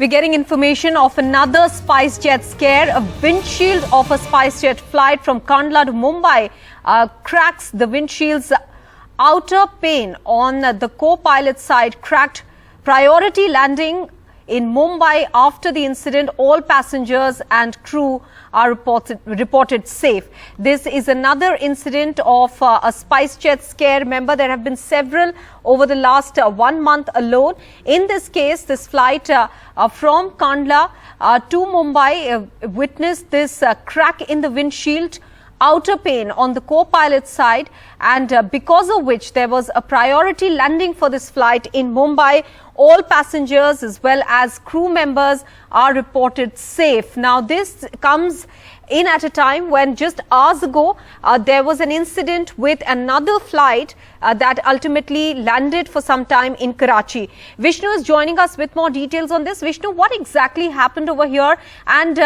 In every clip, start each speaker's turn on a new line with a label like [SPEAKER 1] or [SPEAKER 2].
[SPEAKER 1] We're getting information of another Spicejet scare. A windshield of a Spicejet flight from Kandla to Mumbai cracks the windshield's outer pane on the co-pilot side, cracked. Priority landing in Mumbai after the incident. All passengers and crew are reported safe. This is another incident of a Spicejet scare. Remember, there have been several over the last 1 month alone. In this case, this flight from Kandla to Mumbai witnessed this crack in the windshield outer pane on the co-pilot side, and because of which there was a priority landing for this flight in Mumbai. All passengers as well as crew members are reported safe. Now, this comes in at a time when just hours ago there was an incident with another flight that ultimately landed for some time in Karachi. Vishnu is joining us with more details on this. Vishnu, what exactly happened over here? And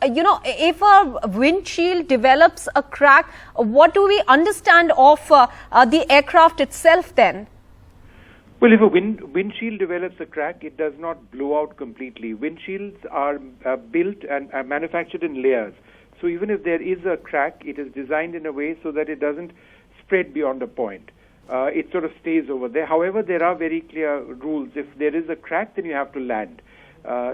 [SPEAKER 1] if a windshield develops a crack, what do we understand of the aircraft itself then?
[SPEAKER 2] Well, if a windshield develops a crack, it does not blow out completely. Windshields are built and are manufactured in layers. So even if there is a crack, it is designed in a way so that it doesn't spread beyond a point. It sort of stays over there. However, there are very clear rules. If there is a crack, then you have to land.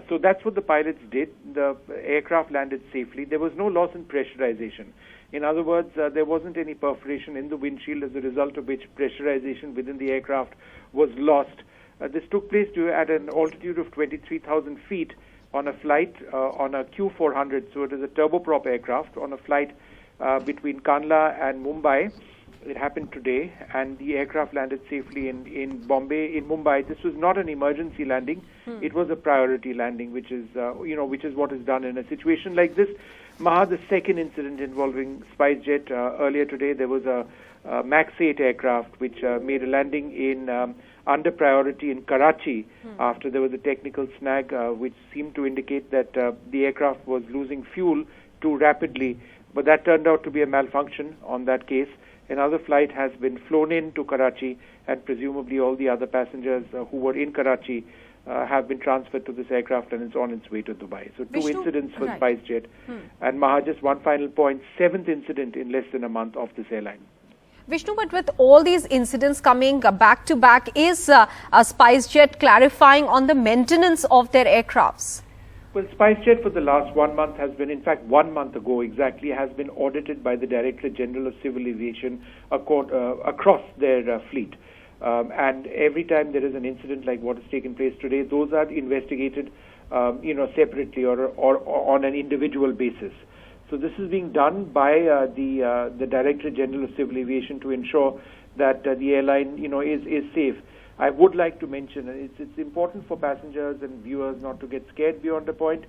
[SPEAKER 2] So that's what the pilots did. The aircraft landed safely. There was no loss in pressurization. In other words, there wasn't any perforation in the windshield, as a result of which pressurization within the aircraft was lost. This took place at an altitude of 23,000 feet on a flight on a Q400. So it is a turboprop aircraft on a flight between Kandla and Mumbai. It happened today, and the aircraft landed safely in Mumbai. This was not an emergency landing; it was a priority landing, which is what is done in a situation like this. Maha, the second incident involving Spicejet earlier today, there was a MAX 8 aircraft which made a landing in under priority in Karachi after there was a technical snag which seemed to indicate that the aircraft was losing fuel too rapidly, but that turned out to be a malfunction on that case. Another flight has been flown in to Karachi, and presumably all the other passengers who were in Karachi have been transferred to this aircraft, and it's on its way to Dubai. So two incidents for Spicejet. And Maha, just one final point, seventh incident in less than a month of this airline.
[SPEAKER 1] Vishnu, but with all these incidents coming back to back, is Spicejet clarifying on the maintenance of their aircrafts?
[SPEAKER 2] Well, Spicejet for the last 1 month has been, in fact 1 month ago exactly, has been audited by the Director General of Civil Aviation across their fleet. And every time there is an incident like what has taken place today, those are investigated, separately or on an individual basis. So this is being done by the Director General of Civil Aviation to ensure that the airline, is safe. I would like to mention, it's important for passengers and viewers not to get scared beyond a point.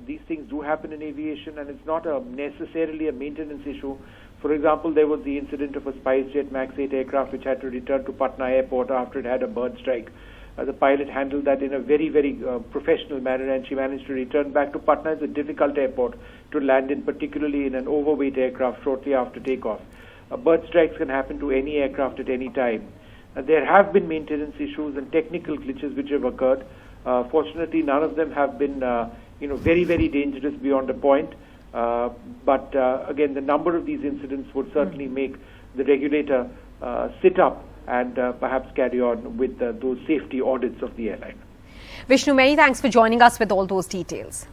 [SPEAKER 2] These things do happen in aviation, and it's not necessarily a maintenance issue. For example, there was the incident of a Spicejet MAX 8 aircraft which had to return to Patna Airport after it had a bird strike. The pilot handled that in a very, very professional manner, and she managed to return back to Patna. It's a difficult airport to land in, particularly in an overweight aircraft shortly after takeoff. Bird strikes can happen to any aircraft at any time. There have been maintenance issues and technical glitches which have occurred. Fortunately, none of them have been, very, very dangerous beyond a point. But again, the number of these incidents would certainly make the regulator sit up and perhaps carry on with those safety audits of the airline.
[SPEAKER 1] Vishnu, many thanks for joining us with all those details.